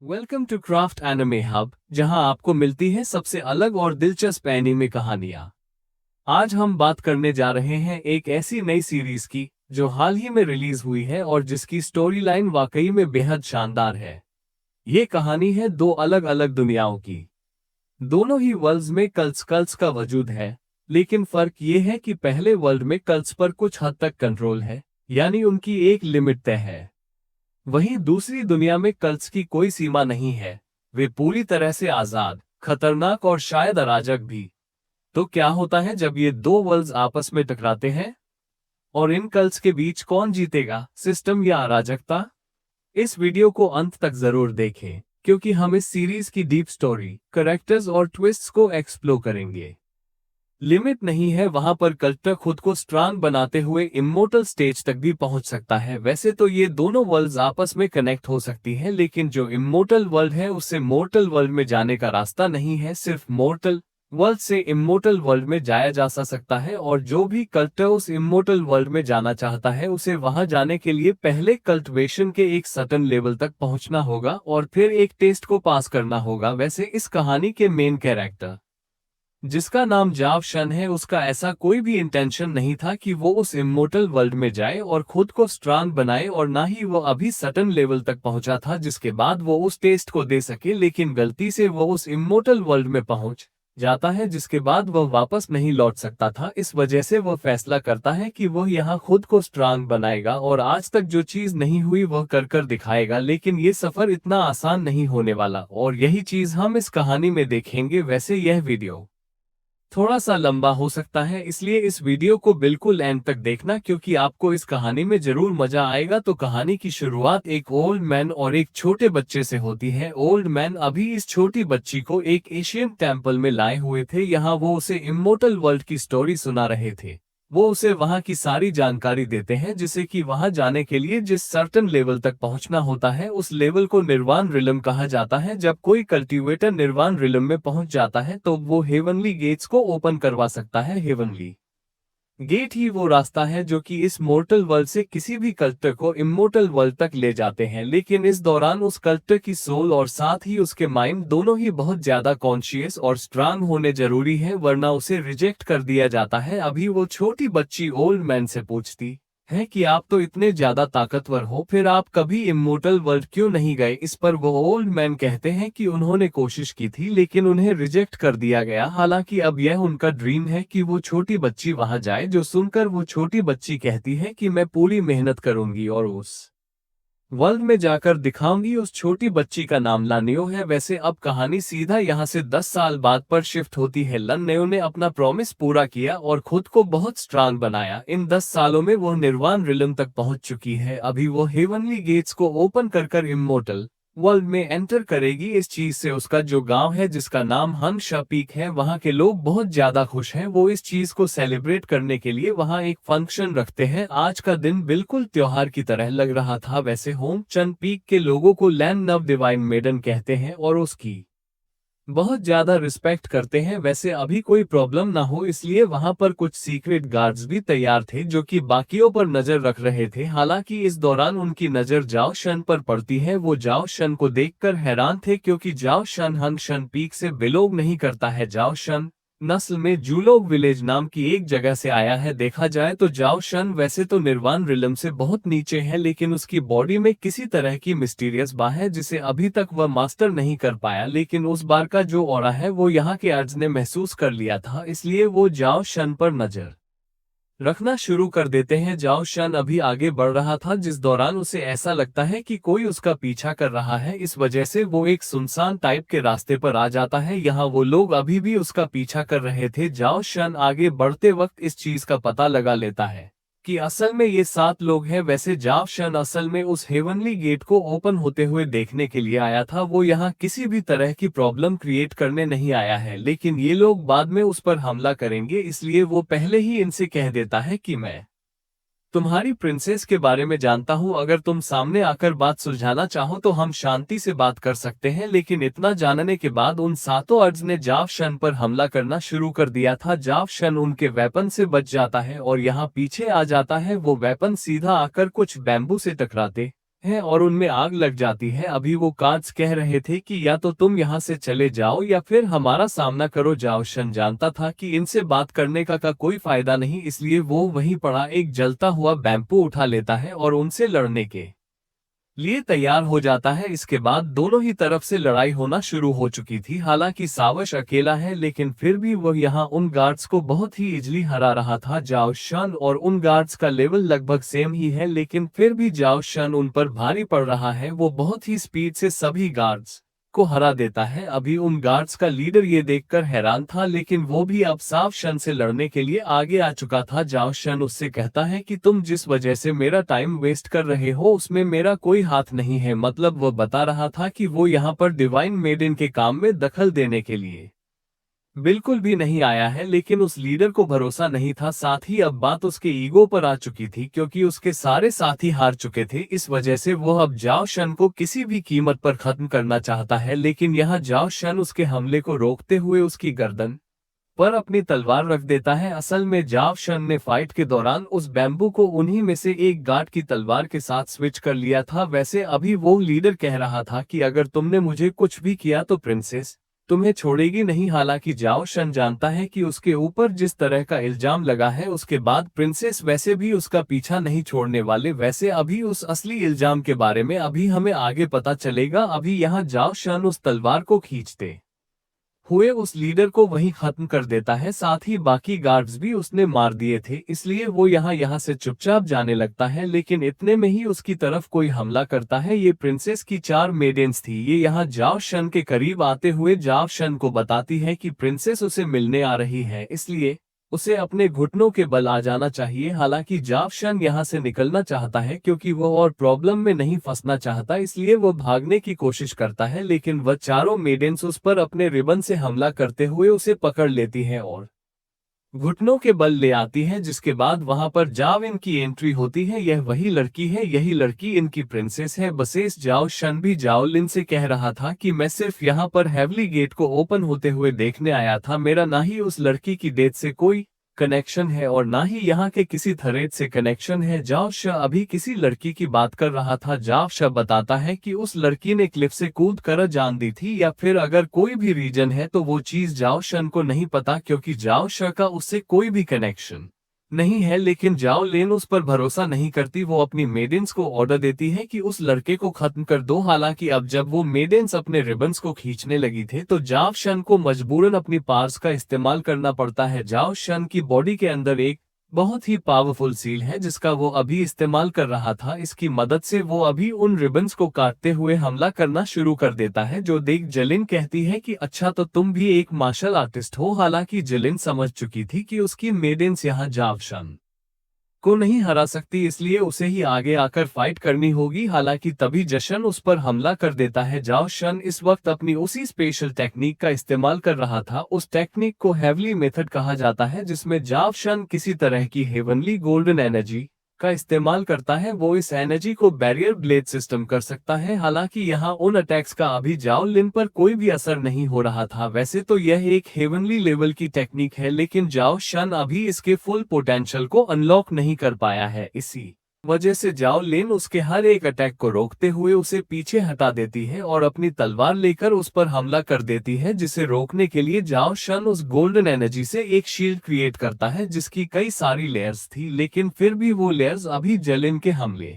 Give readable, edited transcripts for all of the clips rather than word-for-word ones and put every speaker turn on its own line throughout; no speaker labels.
Welcome to craft anime hub, जहां आपको मिलती है सबसे अलग और दिलचस्प एनिमे कहानियां। आज हम बात करने जा रहे हैं एक ऐसी नई सीरीज की जो हाल ही में रिलीज हुई है और जिसकी स्टोरी लाइन वाकई में बेहद शानदार है। ये कहानी है दो अलग अलग दुनियाओं की। दोनों ही वर्ल्ड्स में कल्ट्स का वजूद है, लेकिन फर्क ये है कि पहले वर्ल्ड में कल्ट्स पर कुछ हद तक कंट्रोल है, यानी उनकी एक लिमिट तय है। वहीं दूसरी दुनिया में कल्ट्स की कोई सीमा नहीं है। वे पूरी तरह से आजाद, खतरनाक और शायद अराजक भी। तो क्या होता है जब ये दो वर्ल्ड्स आपस में टकराते हैं? और इन कल्ट्स के बीच कौन जीतेगा, सिस्टम या अराजकता? इस वीडियो को अंत तक जरूर देखें, क्योंकि हम इस सीरीज की डीप स्टोरी, कैरेक्टर्स और ट्विस्ट्स को एक्सप्लोर करेंगे। लिमिट नहीं है वहां पर कल्टर खुद को स्ट्रांग बनाते हुए इमोर्टल स्टेज तक भी पहुंच सकता है। वैसे तो ये दोनों वर्ल्ड्स आपस में कनेक्ट हो सकती हैं, लेकिन जो इमोर्टल वर्ल्ड है उससे मोर्टल वर्ल्ड में जाने का रास्ता नहीं है। सिर्फ मोर्टल वर्ल्ड से इमोर्टल वर्ल्ड में जाया जा सकता है, और जो भी कल्टर उस इमोर्टल वर्ल्ड में जाना चाहता है उसे वहां जाने के लिए पहले कल्टिवेशन के एक सर्टेन लेवल तक पहुंचना होगा और फिर एक टेस्ट को पास करना होगा। वैसे इस कहानी के मेन कैरेक्टर, जिसका नाम जाव शन है, उसका ऐसा कोई भी इंटेंशन नहीं था कि वो उस इमोर्टल वर्ल्ड में जाए और खुद को स्ट्रांग बनाए, और ना ही वो अभी सटन लेवल तक पहुंचा था जिसके बाद वो उस टेस्ट को दे सके। लेकिन गलती से वो उस इमोर्टल वर्ल्ड में पहुंच जाता है, जिसके बाद वह वापस नहीं लौट सकता था। इस वजह से वह फैसला करता है कि वह यहाँ खुद को स्ट्रांग बनाएगा और आज तक जो चीज नहीं हुई वह कर कर दिखाएगा। लेकिन ये सफर इतना आसान नहीं होने वाला, और यही चीज हम इस कहानी में देखेंगे। वैसे यह वीडियो थोड़ा सा लंबा हो सकता है, इसलिए इस वीडियो को बिल्कुल एंड तक देखना, क्योंकि आपको इस कहानी में जरूर मजा आएगा। तो कहानी की शुरुआत एक ओल्ड मैन और एक छोटे बच्चे से होती है। ओल्ड मैन अभी इस छोटी बच्ची को एक एशियन टेम्पल में लाए हुए थे। यहाँ वो उसे इमोर्टल वर्ल्ड की स्टोरी सुना रहे थे। वो उसे वहां की सारी जानकारी देते हैं, जिसे कि वहां जाने के लिए जिस सर्टेन लेवल तक पहुंचना होता है उस लेवल को निर्वाण रिलम कहा जाता है। जब कोई कल्टीवेटर निर्वाण रिलम में पहुंच जाता है तो वो हेवनली गेट्स को ओपन करवा सकता है। हेवनली गेट ही वो रास्ता है जो कि इस मोर्टल वर्ल्ड से किसी भी कल्टर को इमोर्टल वर्ल्ड तक ले जाते हैं। लेकिन इस दौरान उस कल्टर की सोल और साथ ही उसके माइंड दोनों ही बहुत ज्यादा कॉन्शियस और स्ट्रांग होने जरूरी है, वरना उसे रिजेक्ट कर दिया जाता है। अभी वो छोटी बच्ची ओल्ड मैन से पूछती है कि आप तो इतने ज्यादा ताकतवर हो, फिर आप कभी इमोर्टल वर्ल्ड क्यों नहीं गए? इस पर वो ओल्ड मैन कहते हैं कि उन्होंने कोशिश की थी लेकिन उन्हें रिजेक्ट कर दिया गया। हालांकि अब यह उनका ड्रीम है कि वो छोटी बच्ची वहां जाए। जो सुनकर वो छोटी बच्ची कहती है कि मैं पूरी मेहनत करूंगी और उस वर्ल्ड में जाकर दिखाऊंगी। उस छोटी बच्ची का नाम लानियो है। वैसे अब कहानी सीधा यहाँ से 10 साल बाद पर शिफ्ट होती है। लन्नेयो ने अपना प्रॉमिस पूरा किया और खुद को बहुत स्ट्रांग बनाया। इन 10 सालों में वो निर्वाण रिलम तक पहुंच चुकी है। अभी वो हेवनली गेट्स को ओपन कर कर इमोर्टल वर्ल्ड में एंटर करेगी। इस चीज से उसका जो गांव है जिसका नाम हंगशा पीक है, वहां के लोग बहुत ज्यादा खुश हैं। वो इस चीज को सेलिब्रेट करने के लिए वहां एक फंक्शन रखते हैं। आज का दिन बिल्कुल त्योहार की तरह लग रहा था। वैसे होम चन पीक के लोगों को लैंड ऑफ डिवाइन मेडन कहते हैं और उसकी बहुत ज्यादा रिस्पेक्ट करते हैं। वैसे अभी कोई प्रॉब्लम ना हो इसलिए वहां पर कुछ सीक्रेट गार्ड्स भी तैयार थे जो कि बाकियों पर नजर रख रहे थे। हालांकि इस दौरान उनकी नजर जाओ शन पर पड़ती है। वो जाओ शन को देखकर हैरान थे, क्योंकि जाओ शन हंग शन पीक से बिलोंग नहीं करता है। जाओ शन नस्ल में जूलोग विलेज नाम की एक जगह से आया है। देखा जाए तो जाओ शन वैसे तो निर्वाण रिलम से बहुत नीचे है, लेकिन उसकी बॉडी में किसी तरह की मिस्टीरियस बात है जिसे अभी तक वह मास्टर नहीं कर पाया। लेकिन उस बार का जो ऑरा है वो यहाँ के अर्ज ने महसूस कर लिया था, इसलिए वो जाओ शन पर नजर रखना शुरू कर देते हैं। जाओ शन अभी आगे बढ़ रहा था, जिस दौरान उसे ऐसा लगता है कि कोई उसका पीछा कर रहा है। इस वजह से वो एक सुनसान टाइप के रास्ते पर आ जाता है। यहाँ वो लोग अभी भी उसका पीछा कर रहे थे। जाओ शन आगे बढ़ते वक्त इस चीज का पता लगा लेता है कि असल में ये 7 लोग हैं। वैसे जाव शन असल में उस हेवनली गेट को ओपन होते हुए देखने के लिए आया था। वो यहाँ किसी भी तरह की प्रॉब्लम क्रिएट करने नहीं आया है, लेकिन ये लोग बाद में उस पर हमला करेंगे, इसलिए वो पहले ही इनसे कह देता है कि मैं तुम्हारी प्रिंसेस के बारे में जानता हूँ। अगर तुम सामने आकर बात सुलझाना चाहो तो हम शांति से बात कर सकते हैं। लेकिन इतना जानने के बाद उन 7 अर्ज ने जाव शन पर हमला करना शुरू कर दिया था। जाव शन उनके वेपन से बच जाता है और यहाँ पीछे आ जाता है। वो वेपन सीधा आकर कुछ बैम्बू से टकराते है और उनमें आग लग जाती है। अभी वो गार्ड्स कह रहे थे कि या तो तुम यहाँ से चले जाओ या फिर हमारा सामना करो। जाओ शन जानता था कि इनसे बात करने का कोई फायदा नहीं, इसलिए वो वहीं पड़ा एक जलता हुआ बैम्बू उठा लेता है और उनसे लड़ने के लिए तैयार हो जाता है। इसके बाद दोनों ही तरफ से लड़ाई होना शुरू हो चुकी थी। हालांकि सावश अकेला है लेकिन फिर भी वह यहाँ उन गार्ड्स को बहुत ही इजली हरा रहा था। जाओ शन और उन गार्ड्स का लेवल लगभग सेम ही है, लेकिन फिर भी जाओ शन उन पर भारी पड़ रहा है। वो बहुत ही स्पीड से सभी गार्ड्स को हरा देता है। अभी उन गार्ड्स का लीडर ये देखकर हैरान था, लेकिन वो भी अब साफ शन से लड़ने के लिए आगे आ चुका था। जाओ शन उससे कहता है कि तुम जिस वजह से मेरा टाइम वेस्ट कर रहे हो उसमें मेरा कोई हाथ नहीं है। मतलब वह बता रहा था कि वो यहाँ पर डिवाइन मेडन के काम में दखल देने के लिए बिल्कुल भी नहीं आया है, लेकिन उस लीडर को भरोसा नहीं था। साथ ही अब बात उसके ईगो पर आ चुकी थी, क्योंकि उसके सारे साथी हार चुके थे। इस वजह से वो अब जाओ शन को किसी भी कीमत पर खत्म करना चाहता है। लेकिन यहाँ जाओ शन उसके हमले को रोकते हुए उसकी गर्दन पर अपनी तलवार रख देता है। असल में जाव शन ने फाइट के दौरान उस बैम्बू को उन्हीं में से एक गार्ड की तलवार के साथ स्विच कर लिया था। वैसे अभी वो लीडर कह रहा था कि अगर तुमने मुझे कुछ भी किया तो प्रिंसेस तुम्हें छोड़ेगी नहीं। हालांकि जाओ शन जानता है कि उसके ऊपर जिस तरह का इल्जाम लगा है उसके बाद प्रिंसेस वैसे भी उसका पीछा नहीं छोड़ने वाले। वैसे अभी उस असली इल्जाम के बारे में अभी हमें आगे पता चलेगा। अभी यहाँ जाओ शन उस तलवार को खींचते हुए उस लीडर को वहीं खत्म कर देता है। साथ ही बाकी गार्ड्स भी उसने मार दिए थे, इसलिए वो यहाँ से चुपचाप जाने लगता है। लेकिन इतने में ही उसकी तरफ कोई हमला करता है। ये प्रिंसेस की 4 मेडेंस थी। ये यहाँ जाव शन के करीब आते हुए जाव शन को बताती है कि प्रिंसेस उसे मिलने आ रही है, इसलिए उसे अपने घुटनों के बल आ जाना चाहिए। हालांकि जाव शन यहाँ से निकलना चाहता है क्योंकि वो और प्रॉब्लम में नहीं फंसना चाहता, इसलिए वो भागने की कोशिश करता है। लेकिन वह चारों मेडेंस उस पर अपने रिबन से हमला करते हुए उसे पकड़ लेती हैं और घुटनों के बल ले आती है। जिसके बाद वहां पर जाव इन की एंट्री होती है। यह वही लड़की है, यही लड़की इनकी प्रिंसेस है। बसेस जाओ शन भी जाओ लिन से कह रहा था कि मैं सिर्फ यहाँ पर हेवली गेट को ओपन होते हुए देखने आया था। मेरा ना ही उस लड़की की डेथ से कोई कनेक्शन है और ना ही यहाँ के किसी थ्रेड से कनेक्शन है। जाव शाह अभी किसी लड़की की बात कर रहा था। जाव शाह बताता है कि उस लड़की ने क्लिफ से कूद कर जान दी थी, या फिर अगर कोई भी रीजन है तो वो चीज जाव शन को नहीं पता, क्योंकि जाव शाह का उससे कोई भी कनेक्शन नहीं है। लेकिन जाओ लेन उस पर भरोसा नहीं करती। वो अपनी मेडेंस को ऑर्डर देती है कि उस लड़के को खत्म कर दो। हालांकि अब जब वो मेडेंस अपने रिबन्स को खींचने लगी थे तो जाव शन को मजबूरन अपनी पावर्स का इस्तेमाल करना पड़ता है। जाव शन की बॉडी के अंदर एक बहुत ही पावरफुल सील है जिसका वो अभी इस्तेमाल कर रहा था। इसकी मदद से वो अभी उन रिबन्स को काटते हुए हमला करना शुरू कर देता है। जो देख जलिन कहती है कि अच्छा तो तुम भी एक मार्शल आर्टिस्ट हो। हालांकि जलिन समझ चुकी थी कि उसकी मेडेंस यहाँ जाव शन को नहीं हरा सकती, इसलिए उसे ही आगे आकर फाइट करनी होगी। हालांकि तभी जशन उस पर हमला कर देता है। जाओ शन इस वक्त अपनी उसी स्पेशल टेक्निक का इस्तेमाल कर रहा था। उस टेक्निक को हेवली मेथड कहा जाता है, जिसमें जाव शन किसी तरह की हेवनली गोल्डन एनर्जी का इस्तेमाल करता है। वो इस एनर्जी को बैरियर ब्लेड सिस्टम कर सकता है। हालांकि यहाँ उन अटैक्स का अभी जाओ लिन पर कोई भी असर नहीं हो रहा था। वैसे तो यह एक हेवनली लेवल की टेक्निक है, लेकिन जाओ शन अभी इसके फुल पोटेंशियल को अनलॉक नहीं कर पाया है। इसी वजह से जाओ लेन उसके हर एक अटैक को रोकते हुए उसे पीछे हटा देती है और अपनी तलवार लेकर उस पर हमला कर देती है। जिसे रोकने के लिए जाओ शन उस गोल्डन एनर्जी से एक शील्ड क्रिएट करता है जिसकी कई सारी लेयर्स थी, लेकिन फिर भी वो लेयर्स अभी जलिन के हमले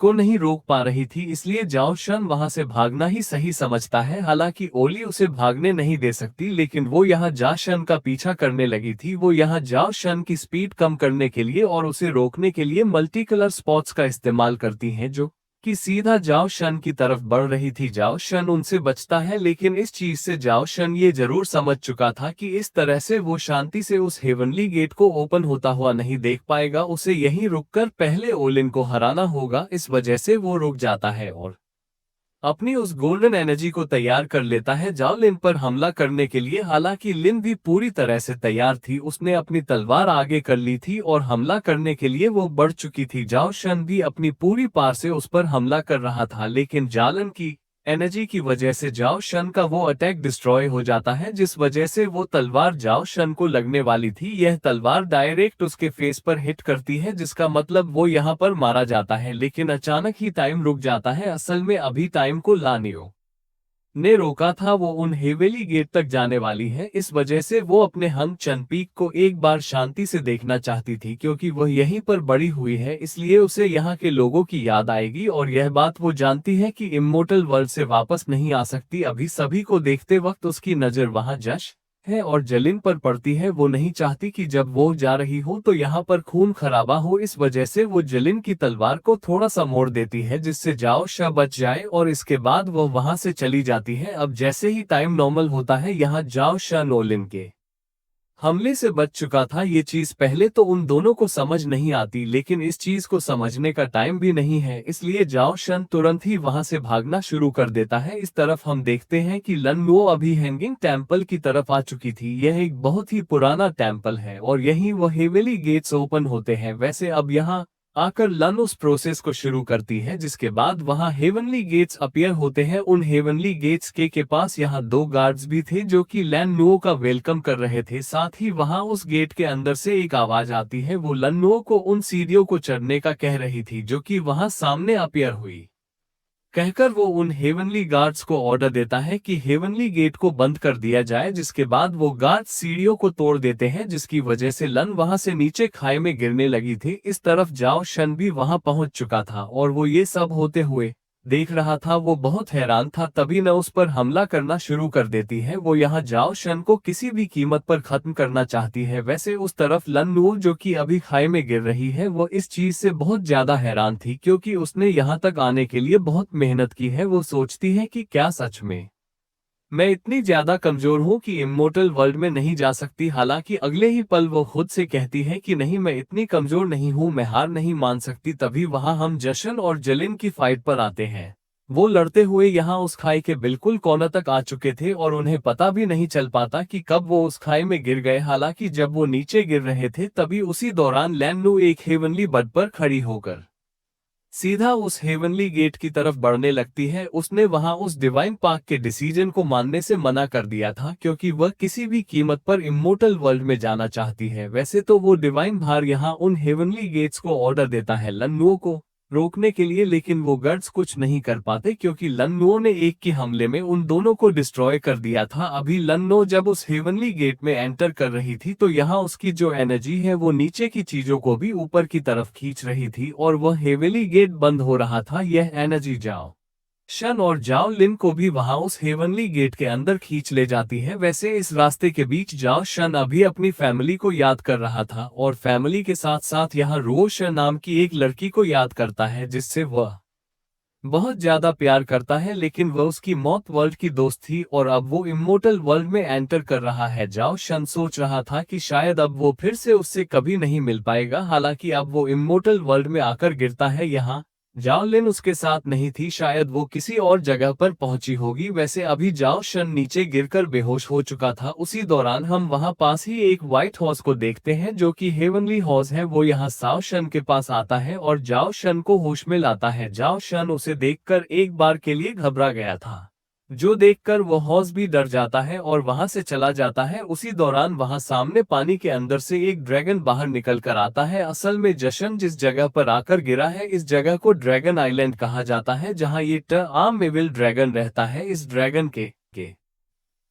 को नहीं रोक पा रही थी। इसलिए जाओ शन वहां से भागना ही सही समझता है। हालांकि ओली उसे भागने नहीं दे सकती, लेकिन वो यहाँ जा शन का पीछा करने लगी थी। वो यहाँ जाओ शन की स्पीड कम करने के लिए और उसे रोकने के लिए मल्टी कलर स्पॉट्स का इस्तेमाल करती हैं, जो कि सीधा जाओ शन की तरफ बढ़ रही थी। जाओ शन उनसे बचता है, लेकिन इस चीज से जाओ शन ये जरूर समझ चुका था कि इस तरह से वो शांति से उस हेवनली गेट को ओपन होता हुआ नहीं देख पाएगा। उसे यहीं रुककर पहले ओलिन को हराना होगा। इस वजह से वो रुक जाता है और अपनी उस गोल्डन एनर्जी को तैयार कर लेता है जाओ लिन पर हमला करने के लिए। हालांकि लिन भी पूरी तरह से तैयार थी। उसने अपनी तलवार आगे कर ली थी और हमला करने के लिए वो बढ़ चुकी थी। जाओ शन भी अपनी पूरी पार से उस पर हमला कर रहा था, लेकिन जालन की एनर्जी की वजह से जाओ शन का वो अटैक डिस्ट्रॉय हो जाता है, जिस वजह से वो तलवार जाओ शन को लगने वाली थी, यह तलवार डायरेक्ट उसके फेस पर हिट करती है, जिसका मतलब वो यहाँ पर मारा जाता है। लेकिन अचानक ही टाइम रुक जाता है। असल में अभी टाइम को लानियो ने रोका था, वो उन हेवेली गेट तक जाने वाली है। इस वजह से वो अपने हंग चनपीक को एक बार शांति से देखना चाहती थी, क्योंकि वह यहीं पर बड़ी हुई है, इसलिए उसे यहाँ के लोगों की याद आएगी। और यह बात वो जानती है कि इम्मोर्टल वर्ल्ड से वापस नहीं आ सकती। अभी सभी को देखते वक्त उसकी नजर वहां जश है और जलिन पर पड़ती है। वो नहीं चाहती कि जब वो जा रही हो तो यहाँ पर खून खराबा हो, इस वजह से वो जलिन की तलवार को थोड़ा सा मोड़ देती है, जिससे जाओ शाह बच जाए और इसके बाद वो वहां से चली जाती है। अब जैसे ही टाइम नॉर्मल होता है, यहाँ जाओ शाह नोलिन के हमले से बच चुका था। ये चीज पहले तो उन दोनों को समझ नहीं आती, लेकिन इस चीज को समझने का टाइम भी नहीं है, इसलिए जाओ शन तुरंत ही वहां से भागना शुरू कर देता है। इस तरफ हम देखते हैं कि लन वो अभी हैंगिंग टेम्पल की तरफ आ चुकी थी। यह एक बहुत ही पुराना टेम्पल है और यहीं वो हेवेली गेट्स ओपन होते हैं। वैसे अब यहाँ आकर लन उस प्रोसेस को शुरू करती है, जिसके बाद वहां हेवनली गेट्स अपीयर होते हैं। उन हेवनली गेट्स के पास यहाँ दो गार्ड्स भी थे जो कि लन नुओ का वेलकम कर रहे थे। साथ ही वहां उस गेट के अंदर से एक आवाज आती है, वो लन नुओ को उन सीढ़ियों को चढ़ने का कह रही थी, जो कि वहां सामने अपीयर हुई। कहकर वो उन हेवनली गार्ड्स को ऑर्डर देता है कि हेवनली गेट को बंद कर दिया जाए, जिसके बाद वो गार्ड्स सीढ़ियों को तोड़ देते हैं, जिसकी वजह से लन वहां से नीचे खाई में गिरने लगी थी। इस तरफ जाओ शन भी वहां पहुंच चुका था और वो ये सब होते हुए देख रहा था। वो बहुत हैरान था, तभी न उस पर हमला करना शुरू कर देती है। वो यहाँ जाओ शन को किसी भी कीमत पर खत्म करना चाहती है। वैसे उस तरफ लन नूर, जो कि अभी खाई में गिर रही है, वो इस चीज से बहुत ज्यादा हैरान थी, क्योंकि उसने यहाँ तक आने के लिए बहुत मेहनत की है। वो सोचती है कि क्या सच में मैं इतनी ज्यादा कमजोर हूं कि इम्मोर्टल वर्ल्ड में नहीं जा सकती। हालांकि अगले ही पल वो खुद से कहती है कि नहीं, मैं इतनी कमजोर नहीं हूं, मैं हार नहीं मान सकती। तभी वहां हम जशन और जलिन की फाइट पर आते हैं। वो लड़ते हुए यहाँ उस खाई के बिल्कुल कोने तक आ चुके थे और उन्हें पता भी नहीं चल पाता कि कब वो उस खाई में गिर गए। हालांकि जब वो नीचे गिर रहे थे, तभी उसी दौरान लैन्नू एक हेवनली बर्ड पर खड़ी होकर सीधा उस हेवनली गेट की तरफ बढ़ने लगती है। उसने वहां उस डिवाइन पार्क के डिसीजन को मानने से मना कर दिया था, क्योंकि वह किसी भी कीमत पर इम्मोर्टल वर्ल्ड में जाना चाहती है। वैसे तो वो डिवाइन भार यहाँ उन हेवनली गेट्स को ऑर्डर देता है लन्नुओं को रोकने के लिए, लेकिन वो गार्ड्स कुछ नहीं कर पाते, क्योंकि लन्नुओं ने एक के हमले में उन दोनों को डिस्ट्रॉय कर दिया था। अभी लन्नो जब उस हेवनली गेट में एंटर कर रही थी, तो यहाँ उसकी जो एनर्जी है वो नीचे की चीजों को भी ऊपर की तरफ खींच रही थी और वह हेवनली गेट बंद हो रहा था। यह एनर्जी जाओ शन और जाओ लिन को भी वहां उस हेवनली गेट के अंदर खींच ले जाती है। वैसे इस रास्ते के बीच जाओ शन अभी अपनी फैमिली को याद कर रहा था और फैमिली के साथ साथ यहाँ रोश नाम की एक लड़की को याद करता है, जिससे वह बहुत ज्यादा प्यार करता है, लेकिन वह उसकी मौत वर्ल्ड की दोस्त थी और अब वो इम्मोर्टल वर्ल्ड में एंटर कर रहा है। जाओ शन सोच रहा था कि शायद अब वो फिर से उससे कभी नहीं मिल पाएगा। हालांकि अब वो इम्मोर्टल वर्ल्ड में आकर गिरता है। यहाँ जाओ लिन उसके साथ नहीं थी, शायद वो किसी और जगह पर पहुंची होगी। वैसे अभी जाओ शन नीचे गिरकर बेहोश हो चुका था। उसी दौरान हम वहां पास ही एक व्हाइट हॉर्स को देखते हैं, जो कि हेवनली हॉर्स है। वो यहाँ जाओ शन के पास आता है और जाओ शन को होश में लाता है। जाओ शन उसे देखकर एक बार के लिए घबरा गया था, जो देखकर वो हॉर्स भी डर जाता है और वहां से चला जाता है। उसी दौरान वहां सामने पानी के अंदर से एक ड्रैगन बाहर निकल कर आता है। असल में जशन जिस जगह पर आकर गिरा है, इस जगह को ड्रैगन आइलैंड कहा जाता है, जहां ये आम मेविल ड्रैगन रहता है। इस ड्रैगन के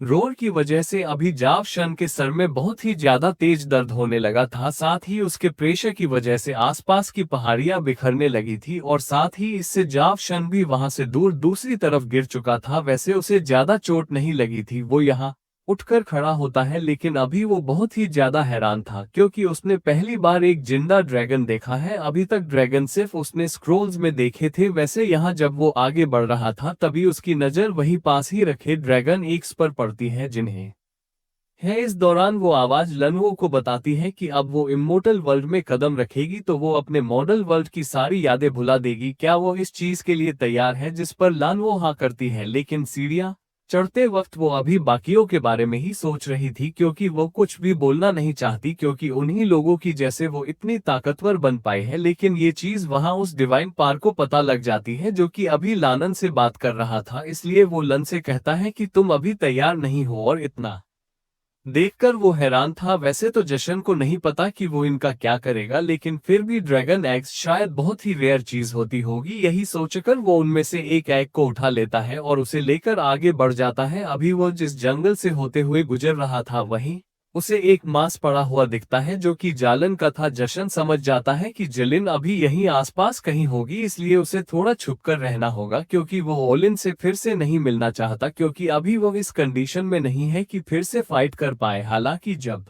रोर की वजह से अभी जाव शन के सर में बहुत ही ज्यादा तेज दर्द होने लगा था। साथ ही उसके प्रेशर की वजह से आसपास की पहाड़ियां बिखरने लगी थी और साथ ही इससे जाव शन भी वहां से दूर दूसरी तरफ गिर चुका था। वैसे उसे ज्यादा चोट नहीं लगी थी। वो यहाँ उठकर खड़ा होता है, लेकिन अभी वो बहुत ही ज्यादा हैरान था, क्योंकि उसने पहली बार एक जिंदा ड्रैगन देखा है। अभी तक ड्रैगन सिर्फ उसने स्क्रोल्स में देखे थे। वैसे यहाँ जब वो आगे बढ़ रहा था, तभी उसकी नजर वहीं पास ही रखे ड्रैगन एग्स पर पड़ती है, जिन्हें इस दौरान वो आवाज लन्नुओं को बताती है कि अब वो इम्मोर्टल वर्ल्ड में कदम रखेगी तो वो अपने मॉडल वर्ल्ड की सारी यादें भुला देगी। क्या वो इस चीज के लिए तैयार है? जिस पर लन्नुओ हाँ करती है, लेकिन सीढ़ियां चढ़ते वक्त वो अभी बाकियों के बारे में ही सोच रही थी, क्योंकि वो कुछ भी बोलना नहीं चाहती, क्योंकि उन्हीं लोगों की जैसे वो इतनी ताकतवर बन पाई है। लेकिन ये चीज वहां उस डिवाइन पार को पता लग जाती है, जो कि अभी लानन से बात कर रहा था। इसलिए वो लन से कहता है कि तुम अभी तैयार नहीं हो, और इतना देखकर वो हैरान था। वैसे तो जशन को नहीं पता कि वो इनका क्या करेगा, लेकिन फिर भी ड्रैगन एग्स शायद बहुत ही रेयर चीज होती होगी, यही सोचकर वो उनमें से एक एग को उठा लेता है और उसे लेकर आगे बढ़ जाता है। अभी वो जिस जंगल से होते हुए गुजर रहा था, वहीं उसे एक मांस पड़ा हुआ दिखता है, जो कि जालन का था। जशन समझ जाता है कि जलिन अभी यहीं आसपास कहीं होगी, इसलिए उसे थोड़ा छुपकर रहना होगा, क्योंकि वो ओलिन से फिर से नहीं मिलना चाहता, क्योंकि अभी वो इस कंडीशन में नहीं है कि फिर से फाइट कर पाए। हालांकि जब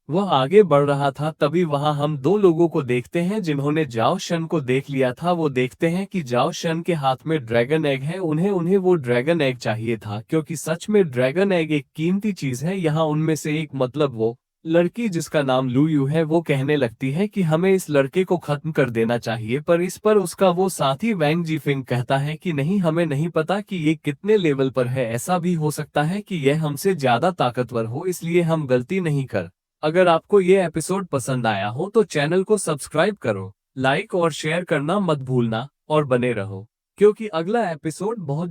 वह आगे बढ़ रहा था, तभी वहां हम दो लोगों को देखते हैं जिन्होंने जाओ शन को देख लिया था। वो देखते हैं कि जाओ शन के हाथ में ड्रैगन एग है। उन्हें उन्हें वो ड्रैगन एग चाहिए था, क्योंकि सच में ड्रैगन एग एक कीमती चीज है। यहाँ उनमें से एक, मतलब वो लड़की जिसका नाम लूयू है, वो कहने लगती है कि हमें इस लड़के को खत्म कर देना चाहिए। पर इस पर उसका वो साथी वैंग जीफिंग कहता है कि नहीं, हमें नहीं पता कि ये कितने लेवल पर है, ऐसा भी हो सकता है कि यह हमसे ज्यादा ताकतवर हो, इसलिए हम गलती नहीं कर। अगर आपको ये एपिसोड पसंद आया हो तो चैनल को सब्सक्राइब करो, लाइक और शेयर करना मत भूलना, और बने रहो, क्योंकि अगला एपिसोड बहुत